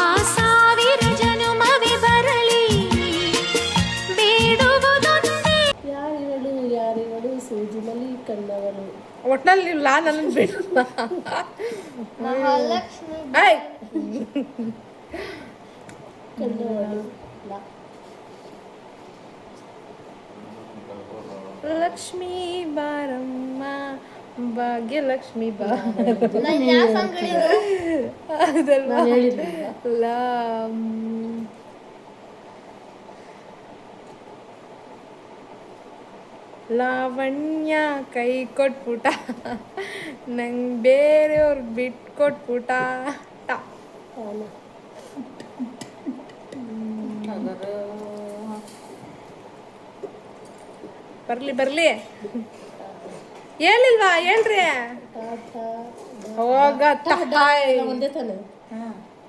ಆ ಸಾವಿರ ಜನುಮವೇ ಬರಲಿ ಬೇಡುವುದೊಂದೇ. ಯಾರಿವಳು ಸೂಜಿನಲ್ಲಿ ಕಣ್ಣವಳು. ಒಟ್ನಲ್ಲಿ ನೀವು ಲಾ ನನ್ನ ಬಿಡು. ಮಹಾಲಕ್ಷ್ಮಿ ಏಯ್ ಕಣ್ಣವಳು ಲಕ್ಷ್ಮೀ ಬಾರಮ್ಮ ಭಾಗ್ಯಲಕ್ಷ್ಮಿ ಬಾರಮ್ಮ. ನಾನು ಯಾವ ಸಾಂಗ್ ಹೇಳಿದ್ದು? ಅದಲ್ವಾ ನಾನು ಹೇಳಿದ್ನಲ್ವಾ? ಲಾವಣ್ಯ ಕೈ ಕೊಟ್ಬಿಟ ನಂಗೆ ಬೇರೆಯವ್ರು ಬಿಟ್ಕೊಟ್ಬಿಟ. ಅವನು ಬರ್ಲಿ ಬರ್ಲಿ ಹೇಳಿಲ್ವಾ ಹೇಳ್ರಿ. ಟಾಟಾ ಹೋಗ ಒಂದೇ ತಾನೆ.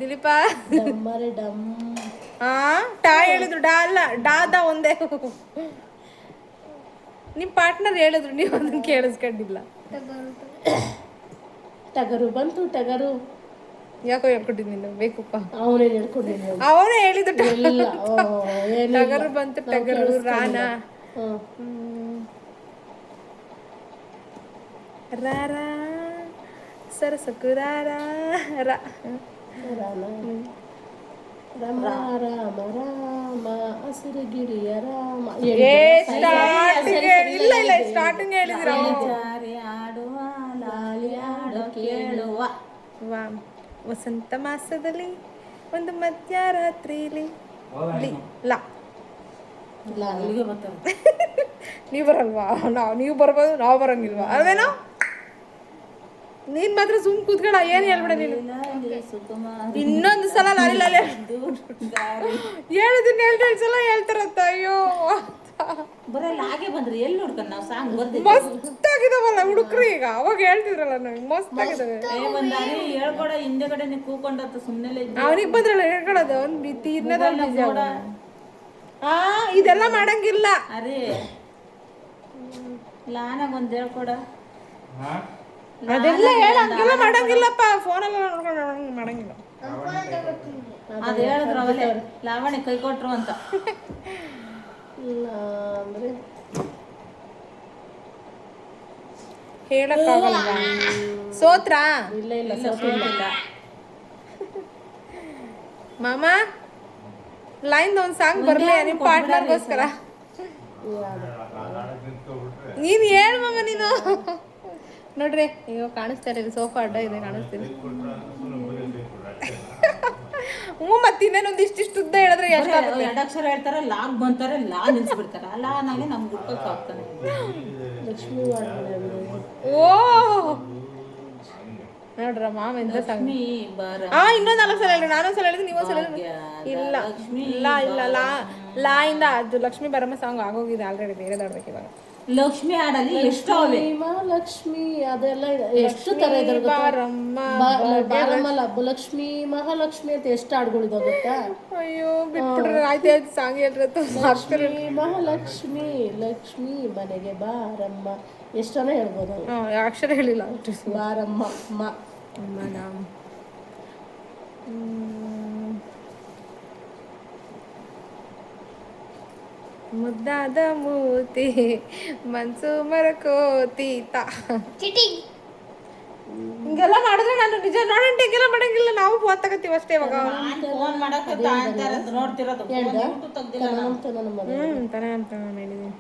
ದಿಲೀಪ ಡಮ್ಮರೆ ಡಮ್. ಟಾ ಹೇಳಿದ್ರು ಡಾ ಅಲ್ಲ ಡಾದ ಒಂದೇ. ನಿಮ್ಮ ಪಾರ್ಟ್ನರ್ ಹೇಳಿದ್ರು ನೀವು ಅದನ್ನ ಕೇಳಿಸ್ಕೊಂಡಿಲ್ಲ. ಟಗರು ಬಂತು ಟಗರು. ಯಾಕೋ ಹೇಳ್ಕೊಟ್ಟಿದ್ ನೀನು ಬೇಕಪ್ಪ. ಅವನೇ ಹೇಳ್ಕೊಂಡಿದ್ದ ಅವನೇ ಹೇಳಿದ್ದು ಎಲ್ಲ ಟಗರು ಬಂತು ಟಗರು ರಾನ ರಾರ ಸರಸಕು ರಾರ ರಾ ರಾಮ ರಾಮ ರಾಮ ಹಸಿರು ಗಿರಿಯ ರಾಮ. ಇಲ್ಲ ಇಲ್ಲ ಸ್ಟಾರ್ಟಿಂಗ್ ಹೇಳಿದಿರ. ವಸಂತ ಮಾಸದಲ್ಲಿ ಒಂದು ಮಧ್ಯರಾತ್ರಿಲಿ ಲಾ ನೀವು ಬರಲ್ವಾ? ನೀವು ಬರ್ಬೋದು ನಾವು ಬರಂಗಿಲ್ವಾ ಅಲ್ವೇನೋ? ನೀನ್ ಮಾತ್ರ ಸುಮ್ ಕೂತ್ಕೊಳ. ಏನ್ ಹೇಳ್ಬೇಡ ನೀನು. ಇನ್ನೊಂದು ಸಲ ಲಾಲಿ ಲಾಲಿ ಹೇಳಿದೀನಿ 2 ಸಲ ಹೇಳ್ತಾರಂತ. ಅಯ್ಯೋ ಮಸ್ತಾಗಿದಾವಲ್ಲ ಹುಡುಕ್ರಿ. ಈಗ ಅವಾಗ ಹೇಳ್ತಿದ್ರಲ್ಲ ನಾವು ಮಸ್ತಾಗಿದಾವೆ. ಅವನಿಗೆ ಬಂದ್ರಲ್ಲ ಹೇಳ್ಕೊಳೋದು. ಅವ್ನು ಇದೆಲ್ಲ ಮಾಡಂಗಿಲ್ಲ. ಅದೆಲ್ಲ ಹೇಳಂಗಿಲ್ಲ ಮಾಡಂಗಿಲ್ಲಪ್ಪ. ಫೋನೆಲ್ಲ ನೋಡ್ಕೊಂಡು ಮಾಡಂಗಿಲ್ಲ. ಅದು ಹೇಳಿದ್ರು ಅವಲೇ ಲಾವಣಿ ಕೈ ಕೊಟ್ರು ಅಂತ. ಅಂದ್ರೆ ಹೇಳಕ್ಕಾಗಲ್ವಾ? ಸೋತ್ರಾ? ಇಲ್ಲ ಇಲ್ಲ ಸೋತಿಲ್ಲ. ಮಾಮ ಲೈನ್ ಒಂದು ಸಾಂಗ್ ಬರ್ಲಿ ನಿಮ್ಮ ಪಾರ್ಟ್ನರ್ಗೋಸ್ಕರ. ನೀನು ಹೇಳು ಮಾಮ ನೀನು. ನೋಡ್ರಿ ಈಗ ಕಾಣಿಸ್ತಾ ಇಲ್ಲ. ಸೋಫಾ ಅಡ್ಡ ಇದೆ ಕಾಣಿಸ್ತೀನಿ. ಮತ್ತೆ ಇನ್ನೇನೊಂದು ಇಷ್ಟಿಷ್ಟು ಉದ್ದ ಹೇಳಿದ್ರೆ ಎರಡು ಅಕ್ಷರ ಹೇಳ್ತಾರೆ. ಲಾಗ್ ಬಂತಾರೆ ಲಾ ನಿಲ್ಸ್ಬಿಡ್ತಾರೆ. ಲಾ ನಾಗೆ ನಮ್ಗೆ ಹುಡ್ಕೋಕ್ ಆಗ್ತಾನೆ. ಲಕ್ಷ್ಮೀ ಓ ನೋಡ್ರ ಮಾಮ ಎಂತ ಸಾಂಗ್. ಇನ್ನೊಂದು 4 ಸಲ ಹೇಳ್ರಿ. ನಾನೊಂದು ಸಲ ಹೇಳಿದ್ರೆ ನೀವೊಂದು ಸಲ ಇಲ್ಲ ಇಲ್ಲ ಇಲ್ಲ ಲಾ ಇಂದ ಅದು ಲಕ್ಷ್ಮೀ ಬಾರಮ್ಮ ಸಾಂಗ್ ಆಗೋಗಿದೆ ಆಲ್ರೆಡಿ. ಬೇರೆ ಆಡ್ಬೇಕು ಇವಾಗ. ಲಕ್ಷ್ಮಿ ಹಾಡಲ್ಲಿ ಎಷ್ಟು ಮಹಾಲಕ್ಷ್ಮಿ ಅದೆಲ್ಲ ಎಷ್ಟು ತರ ಇದಾರೆ ಬಾರಮ್ಮ ಬಾರಮ್ಮಲ್ಲ ಲಕ್ಷ್ಮಿ ಮಹಾಲಕ್ಷ್ಮಿ ಅಂತ ಎಷ್ಟು ಹಾಡುಗಳಿದಾವ ಗೊತ್ತಾ? ಅಯ್ಯೋ ಬಿಟ್ಬಿಡ್ರಿ. ಆಯ್ತು ಸಾಂಗ್ ಹೇಳ್ರಿ. ಲಕ್ಷ್ಮಿ ಮಹಾಲಕ್ಷ್ಮಿ ಲಕ್ಷ್ಮಿ ಮನೆಗೆ ಬಾರಮ್ಮ ಎಷ್ಟನ ಹೇಳ್ಬೋದು. ಅಕ್ಷರ ಹೇಳಿಲ್ಲ. ಬಾರಮ್ಮ ಮುದ್ದಾದ ಮೂತಿ ಮನ್ಸು ಮರಕೋತೀತ. ಹಿಂಗೆಲ್ಲ ಮಾಡಿದ್ರೆ ನಾನು ನಿಜ ನೋಡಂಟ ಹಿಂಗೆಲ್ಲ ಮಾಡಂಗಿಲ್ಲ. ನಾವು ಫೋನ್ ತಗೋತೀವಿ ಅಷ್ಟೇ ಇವಾಗ. ತನ ಅಂತ ಹೇಳಿದೀನಿ.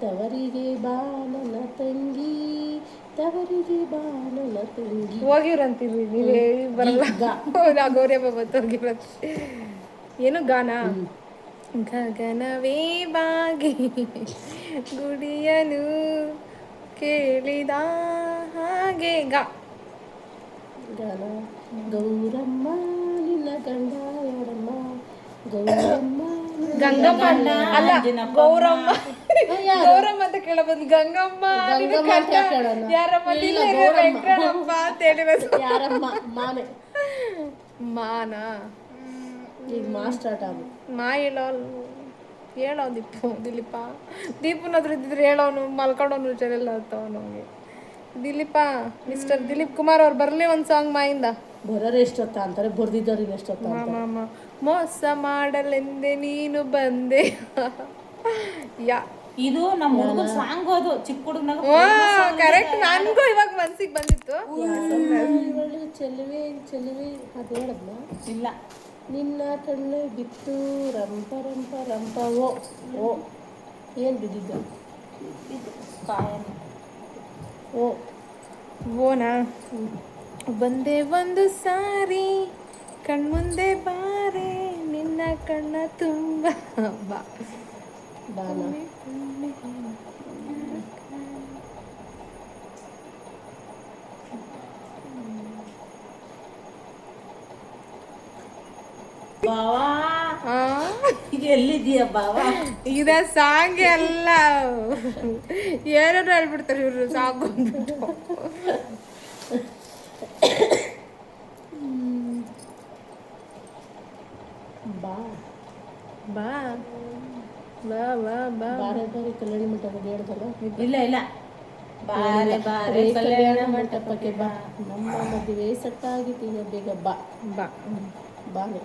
ತವರಿಗೆ ಬಾನನ ತಂಗಿ ತವರಿಗೆ ಬಾನನ ತಂಗಿ ಹೋಗಿವ್ರಂತೀವಿ. ನೀವೇ ಬರಲ್ಲ. ನಾ ಗೌರಿ ಹಬ್ಬ ಬಂತು ಹೋಗಿವ್ರ. ಏನು ಗಾನ? ಗಗನವೇ ಬಾಗಿ ಗುಡಿಯನು ಕೇಳಿದ ಹಾಗೆ ಗಾನ. ಗೌರಮ್ಮ ನಿನ್ನ ಗಂಡ ಯಾರಮ್ಮ? ಗೌರಮ್ಮ ಗಂಗಮ್ಮ ಅಲ್ಲ ಗೌರಮ್ಮ. ಗೌರಮ್ಮ ಅಂತ ಕೇಳಬಹುದು. ಗಂಗಮ್ಮ ಯಾರಮ್ಮ ವೆಂಕಟಪ್ಪ ಅಂತ ಹೇಳಿರೋದು. ಯಾರಮ್ಮ ಮಾನೆ ಮಾನ. ಈಗ ಸ್ಟಾರ್ಟ್ ಆಗ ಮಾ ಹೇಳೋ ದಿಲೀಪ. ದೀಪನ ಹತ್ರ ಇದ್ದಿದ್ರೆ ಹೇಳೋನು ಮಲ್ಕೊಂಡವನು ಹುಷಾರಿಲ್ಲ ಅಂತವ ನಮಗೆ. ದಿಲೀಪ ಮಿಸ್ಟರ್ ದಿಲೀಪ್ ಕುಮಾರ್ ಅವ್ರು ಬರಲಿ ಒಂದು ಸಾಂಗ್ ಮಾಯಿಂದ. ಬರೋರು ಎಷ್ಟೊತ್ತ ಅಂತಾರೆ, ಬರ್ದಿದ್ದವ್ರು ಎಷ್ಟೊತ್ತ ಅಂತ. ಮಾಮ ಮೋಸ ಮಾಡಲೆಂದೆ ನೀನು ಬಂದೆ ಯಾ ಇದು ನಮ್ಮ ಹುಡುಗನ ಸಾಂಗ್ ಅದು ಚಿಕ್ಕ ಹುಡುಗನಾಗ ಕರೆಕ್ಟ್. ನನಗೂ ಇವಾಗ ಮನ್ಸಿಗೆ ಬಂದಿತ್ತು. ಇವಳು ಚೆಲುವೆ ಚೆಲುವೆ ಅದು ಹೇಳದ್ನ. ಇಲ್ಲ ನಿನ್ನ ಕಣ್ಣು ಬಿತ್ತು ರಂಪ ರಂಪ ರಂಪ ಓ ಓ ಏನು ಬಿದ್ದಿದ್ದು ಕಾಯನ ಓ ಓನಾ ಬಂದೆ ಒಂದು ಸಾರಿ ಕಣ್ಮುಂದೆ ಬಾರೆ ನಿನ್ನ ಕಣ್ಣ ತುಂಬ ಬಾ ಬಾನ ಬಾವಾ ಆ, ಈಗ ಎಲ್ಲಿದ್ದೀಯ ಬಾವಾ? ಇದ ಸಾಂಗ್ ಎಲ್ಲ ಏನೇನು ಹೇಳ್ಬಿಡ್ತಾರೆ ಇವರು ಸಾಂಗ್ ಅಂದ್ಬಿಟ್ಟು. ಬಾ ಬಾ ಬಾ ಬಾ ಬಾ ಬಾರೆ ಬಾರಿ ಕಲ್ಯಾಣಿ ಮಂಟಪದ ಹೇಳ್ದಲ್ಲ. ಇಲ್ಲ ಇಲ್ಲ ಬಾರೆ ಬಾರೆ ಕಲ್ಯಾಣ ಮಂಟಪಕ್ಕೆ ಬಾ, ನಮ್ಮ ಮದುವೆ ಸಟ್ಟಾಗಿದ್ದೀಗ ಬೇಗ ಬಾ. ಬಾ ಬಾನೆ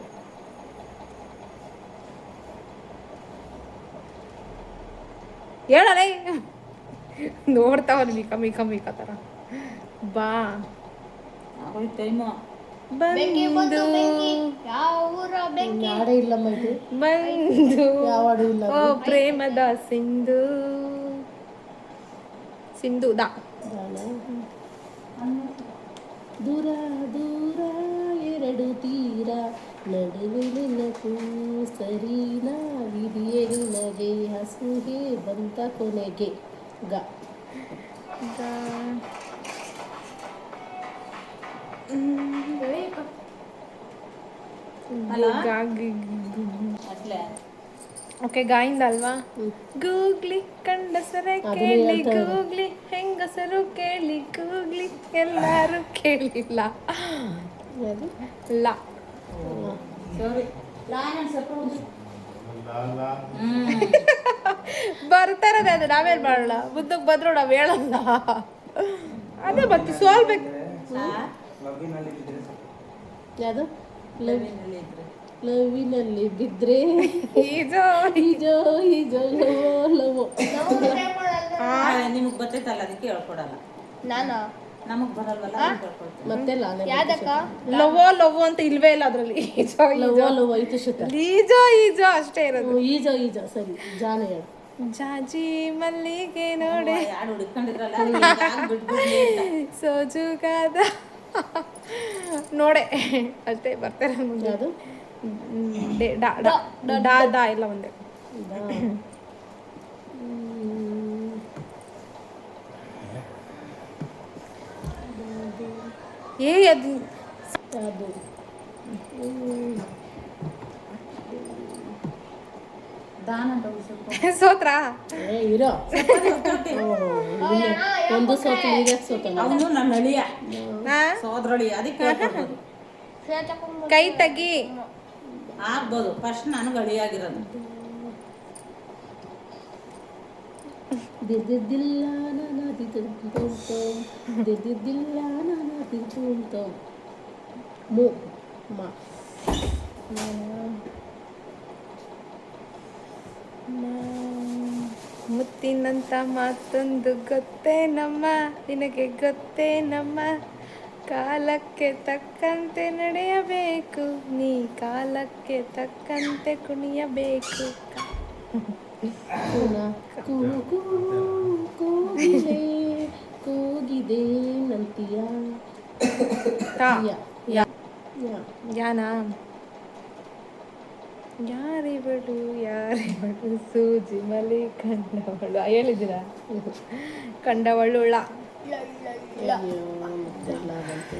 ಹೇಳಲೇ ನೋಡ್ತಾವಲ್ಲ ಮೀಕ ಥರ. ಬಾ ಆಗೋಯ್ತು ಟೈಮು. ಬೆಂಕಿ ಬಂತು ಬಂದು ಬೆಂಕಿ. ಯಾವ ಊರ ಬೆಂಕಿ? ಯಾಡೇ ಇಲ್ಲಮ್ಮ ಇದು, ಬಂದು ಯಾವ ಹಾಡು ಇಲ್ಲ. ಓ ಪ್ರೇಮದ ಸಿಂಧು ಸಿಂಧು ದಾ ಬಾಣ ದೂರ ದೂರ ಎರಡು ತೀರ ನಡುವಿನಕ್ಕೂ ಸರಿನಾ ವಿಧಿಯೇ ನಿನಗೆ ಹಸುಗೆ ಬಂತ ಕೊನೆಗೆ ಗ ಅಲ್ಲ? ಅಟ್ಲೆ ಓಕೆ ಗಾಯಿಂದ ಅಲ್ವಾ? ಗೂಗ್ಲಿ ಕಂಡಸರೆ ಅದನ್ನೇ ಕೇಳಿ ಹೇಳ್ತಾ ಇರೋದು. ಗೂಗ್ಲಿ ಹೆಂಗಸರು ಕೇಳಿ ಗೂಗ್ಲಿ ಎಲ್ಲರೂ ಕೇಳಿಲ್ಲ ಯಾವುದು? ಲ ಸಾರಿ ಲಾಯನ್ ಸ್ವಲ್ಪ ಬರ್ತಾರದೆ ಅದು ನಾವೇನ್ ಮಾಡೋಣ, ಮುಂದಕ್ಕೆ ಬಂದ್ರು ನಾವ್ ಹೇಳಲ್ಲ. ಅದೇ ಮತ್ತೆ ಸೋಲ್ಬೇಕು. ಯಾವುದು? ಲವಿನಲ್ಲಿ ಬಿದ್ರೆ ಈಜೋ ಈಜೋ ಈಜೋ ಲವೋ ಲವೋ. ನಿಮಗ್ ಬರ್ತೈತಲ್ಲ ಅದಕ್ಕೆ ಹೇಳ್ಕೊಡಲ್ಲ. ನಾನು ನಮಗ್ ಬರಲ್ವಲ್ಲ ಅದಕ್ಕೆ ಹೇಳ್ಕೊಡ್ತೀನಿ. ಮತ್ತೆ ಲಾನೆ ಯಾವ್ದಕ್ಕ? ಲವೋ ಲವ್ ಅಂತ ಇಲ್ವೇ ಇಲ್ಲ ಅದ್ರಲ್ಲಿ. ಈಜೋ ಲವೋ ಲವೋ ಐದು ಶತ ಈಜೋ ಈಜೋ ಅಷ್ಟೇ ಇರೋದು. ಈಜೋ ಈಜೋ ಸರಿ ಜಾನ ಹೇಳು. ಜಾಜಿ ಮಲ್ಲಿಗೆ ನೋಡೆ ಯಾರು ಹುಡುಕೊಂಡಿದ್ರಲ್ಲ ಬಿಟ್ಬಿಡ್ಲಿ ಅಂತ. ಸೋಜುಗಾದ ನೋಡೆ ಅಷ್ಟೇ ಬರ್ತಾರೆ ಮುಂದೆ. ಯಾವುದು? ಡಾ ಎಲ್ಲ ಒಂದೇ. ಏ ಅದು ಯಾವುದು? ದಾನ ಅಂತ ಸ್ವಲ್ಪ ಸೋತ್ರ ಏ ಇರೋ ಒಂದು ಸೋತು ಈಗ ಸೋತಲ್ಲ. ಅವನು ನನ್ನ ಅಳಿಯ ಸೋದರಳಿ ಅದಕ್ಕೆ ಹೇಳ್ಕೊಡ್ಬೋದು. ಕೈ ತೆಗಿ. ಆಗ್ಬೋದು ಫಸ್ಟ್ ನನಗೆ ಅಳಿಯಾಗಿರೋದು. ದಿದ್ದಿದ್ದಿಲ್ಲ ನಾನು ದಿದ್ದುಂಟು ದಿದ್ದಿದ್ದಿಲ್ಲ ನಾನು ದಿದ್ದುಂಟು ಮು ಮ ಮುತ್ತಿನಂತ ಮಾತೊಂದು ಗೊತ್ತೇ ನಮ್ಮ, ನಿನಗೆ ಗೊತ್ತೇ ನಮ್ಮ, ಕಾಲಕ್ಕೆ ತಕ್ಕಂತೆ ನಡೆಯಬೇಕು, ನೀ ಕಾಲಕ್ಕೆ ತಕ್ಕಂತೆ ಕುಣಿಯಬೇಕು. ಕೂನ ಕೂಗು ಕೂಗಿಲೆ ಕೂಗಿದೆ ನಂತಿಯ ಯಾ ಯಾ ಯಾನ ಯಾರಿವಳು ಯಾರಿವಳು ಸೂಜಿ ಮಲಿ ಕಂಡವಳು ಹೇಳಿದ್ದೀರಾ? ಕಂಡವಳುಳ ಅಯ್ಯೋ ಮತ್ತೆ ಲಾಗಂತೆ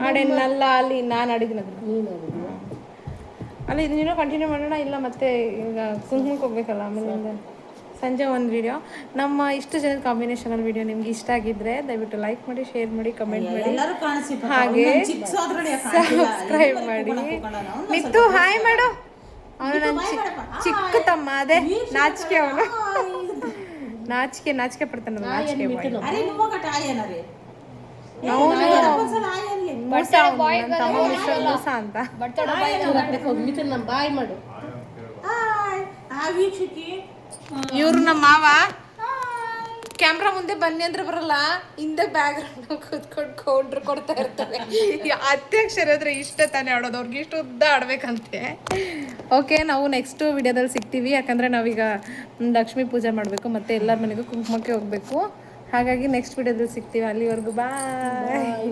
ಹಾಡೇನಲ್ಲ ಅಲ್ಲಿ ನಾನು ಆಡಿದ್ದೀನಿ ಅದನ್ನ. ನೀನು ನೋಡಿದ್ಯಾ? ಅಲ್ಲಿ ಇದನ್ನ ಕಂಟಿನ್ಯೂ ಮಾಡೋಣ ಇಲ್ಲ ಮತ್ತೆ ಈಗ ಕುಂಕುಮಕ್ಕೆ ಹೋಗ್ಬೇಕಲ್ಲ ಆಮೇಲಿಂದ ಸಂಜೆ ಒಂದು ವಿಡಿಯೋ. ನಮ್ಮ ಇಷ್ಟು ಜನದ ಕಾಂಬಿನೇಷನಲ್ಲಿ ವಿಡಿಯೋ ನಿಮ್ಗೆ ಇಷ್ಟ ಆಗಿದ್ರೆ ದಯವಿಟ್ಟು ಲೈಕ್ ಮಾಡಿ, ಶೇರ್ ಮಾಡಿ, ಕಮೆಂಟ್ ಮಾಡಿ, ಎಲ್ಲರೂ ಕಾಣಿಸ್ತಿತ್ತು. ಹಾಗೆ ಚಿಕ್ಕ ಸೋದರಳಿಯ ಕಾಣಿಲ್ಲ. ಸಬ್ಸ್ಕ್ರೈಬ್ ಮಾಡಿ. ನಿತ್ತು ಹಾಯ್ ಮಾಡು. ಅವನು ನನ್ನ ಚಿಕ್ಕ ತಮ್ಮ ಅದೇ ನಾಚಿಕೆ ಅವನು ನಾಚಿಕೆ ಪಡ್ತಾನೆ ನಾಚಿಕೆ boy. ಅರೆ ನಿಮ್ಮಗಟ ಆಯನರೆ ಅವನು ಒಂದ್ಸಲ ಆಯನ್ಲಿ ಮೂಸ ನನ್ನ ತಮ್ಮ ಮಿಸ್ಟರ್ ಮೂಸ ಅಂತ ಮಿಥುನ್ ನಮ್ಮ ಬಾಯ್ ಮಾಡು. ಹಾಯ್ ಆ ವೀಕ್ಷಕಿ ಇವ್ರು ನಮ್ಮ ಮಾವ ಕ್ಯಾಮ್ರಾ ಮುಂದೆ ಬನ್ನಿ ಅಂದ್ರೆ ಬರಲ್ಲ, ಹಿಂದೆ ಬ್ಯಾಕ್ ಗ್ರೌಂಡ್ ಕೂತ್ಕೊಂಡು ಕೌಂಟ್ರ್ ಕೊಡ್ತಾ ಇರ್ತಾರೆ. ಅಧ್ಯಕ್ಷರ ಹತ್ರ ಇಷ್ಟ ತಾನೇ ಆಡೋದು, ಅವ್ರಿಗೆ ಇಷ್ಟು ಉದ್ದ ಆಡ್ಬೇಕಂತೆ. ಓಕೆ, ನಾವು ನೆಕ್ಸ್ಟ್ ವಿಡಿಯೋದಲ್ಲಿ ಸಿಗ್ತೀವಿ. ಯಾಕಂದರೆ ನಾವೀಗ ಲಕ್ಷ್ಮೀ ಪೂಜೆ ಮಾಡಬೇಕು ಮತ್ತು ಎಲ್ಲರ ಮನೆಗೂ ಕುಂಕುಮಕ್ಕೆ ಹೋಗಬೇಕು. ಹಾಗಾಗಿ ನೆಕ್ಸ್ಟ್ ವಿಡಿಯೋದಲ್ಲಿ ಸಿಗ್ತೀವಿ. ಅಲ್ಲಿವರೆಗೂ ಬಾಯ್.